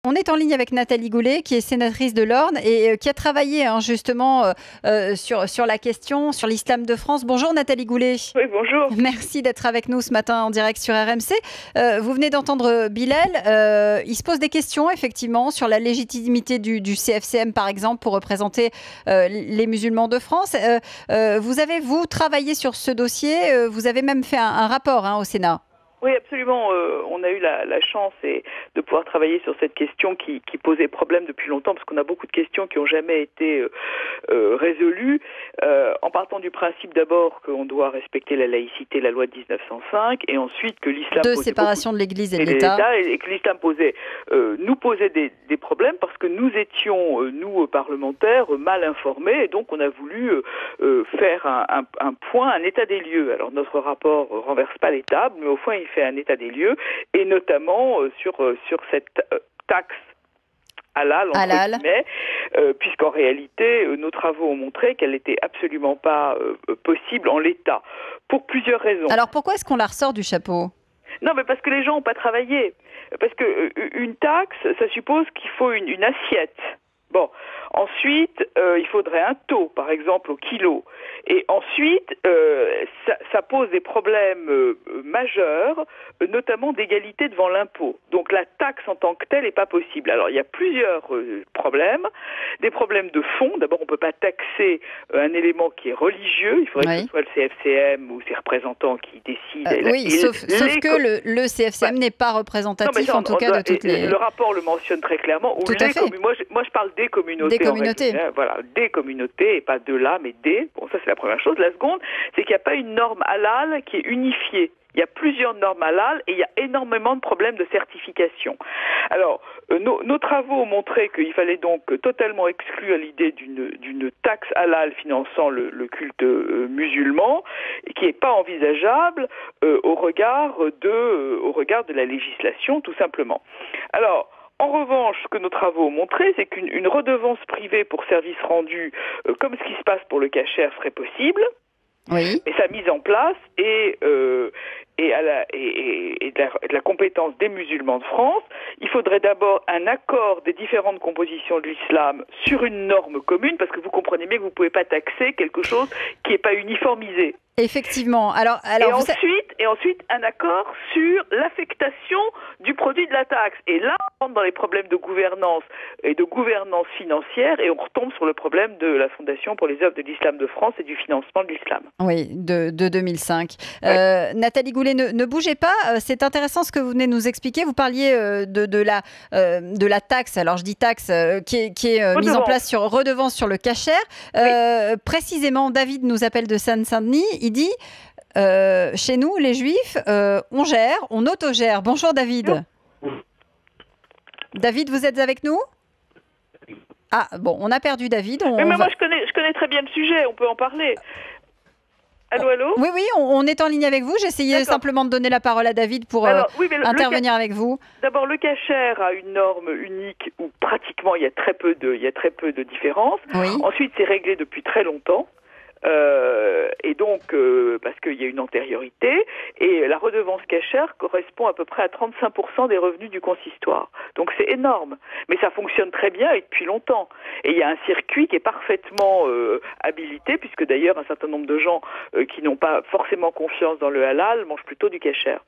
On est en ligne avec Nathalie Goulet, qui est sénatrice de l'Orne et qui a travaillé justement sur la question, sur l'islam de France. Bonjour Nathalie Goulet. Oui, bonjour. Merci d'être avec nous ce matin en direct sur RMC. Vous venez d'entendre Bilal. Il se pose des questions effectivement sur la légitimité du CFCM par exemple pour représenter les musulmans de France. Vous avez, vous, travaillé sur ce dossier. Vous avez même fait un rapport au Sénat. Oui, absolument. On a eu la chance de pouvoir travailler sur cette question qui posait problème depuis longtemps, parce qu'on a beaucoup de questions qui n'ont jamais été résolues, en partant du principe d'abord qu'on doit respecter la laïcité, la loi de 1905, et ensuite que l'islam de séparation de l'Église et de l'État, et que l'islam nous posait des problèmes parce que nous étions, nous parlementaires, mal informés, et donc on a voulu faire un point, un état des lieux. Alors notre rapport renverse pas les tables, mais au fond il fait un état des lieux, et notamment sur cette taxe halal, entre guillemets, puisqu'en réalité, nos travaux ont montré qu'elle n'était absolument pas possible en l'état, pour plusieurs raisons. Alors pourquoi est-ce qu'on la ressort du chapeau ? Non, mais parce que les gens n'ont pas travaillé. Parce que une taxe, ça suppose qu'il faut une assiette. Bon, ensuite, il faudrait un taux, par exemple, au kilo. Et ensuite, ça pose des problèmes majeurs, notamment d'égalité devant l'impôt. Donc la taxe en tant que telle n'est pas possible. Alors il y a plusieurs problèmes. Des problèmes de fond. D'abord, on ne peut pas taxer un élément qui est religieux. Il faudrait que ce soit le CFCM ou ses représentants qui décident. Oui, sauf que le CFCM n'est pas représentatif, en tout cas, de toutes les... Le rapport le mentionne très clairement. Tout à fait. Moi, je parle des communautés. Des communautés. Voilà, des communautés, et pas de là, mais des. Bon, ça, c'est la première chose. La seconde, c'est qu'il n'y a pas une norme halal qui est unifiée. Il y a plusieurs normes halal et il y a énormément de problèmes de certification. Alors, nos travaux ont montré qu'il fallait donc totalement exclure l'idée d'une taxe halal finançant le culte musulman, qui n'est pas envisageable au regard de la législation, tout simplement. Alors, en revanche, ce que nos travaux ont montré, c'est qu'une redevance privée pour services rendus, comme ce qui se passe pour le casher, serait possible. Oui. Mais sa mise en place et de la compétence des musulmans de France, il faudrait d'abord un accord des différentes compositions de l'islam sur une norme commune, parce que vous comprenez bien que vous ne pouvez pas taxer quelque chose qui n'est pas uniformisé. Effectivement. Et ensuite, un accord sur l'affectation du produit de la taxe. Et là, on rentre dans les problèmes de gouvernance et de gouvernance financière, et on retombe sur le problème de la Fondation pour les œuvres de l'islam de France et du financement de l'islam. Oui, de 2005. Ouais. Nathalie Goulet, ne bougez pas. C'est intéressant ce que vous venez de nous expliquer. Vous parliez de la taxe. Alors, je dis taxe qui est mise en place sur redevance sur le casher. Oui. Précisément, David nous appelle de Seine-Saint-Denis. Il dit, chez nous, les Juifs, on gère, on autogère. Bonjour David. David, vous êtes avec nous ? Ah, bon, on a perdu David. Mais moi, je connais très bien le sujet, on peut en parler. Allô, allô ? Oui, on est en ligne avec vous. J'essayais simplement de donner la parole à David pour intervenir avec vous. D'abord, le casher a une norme unique où pratiquement il y a très peu de différences. Oui. Ensuite, c'est réglé depuis très longtemps. Et donc, parce qu'il y a une antériorité, et la redevance cachère correspond à peu près à 35% des revenus du consistoire. Donc c'est énorme, mais ça fonctionne très bien et depuis longtemps. Et il y a un circuit qui est parfaitement habilité, puisque d'ailleurs un certain nombre de gens qui n'ont pas forcément confiance dans le halal mangent plutôt du cachère.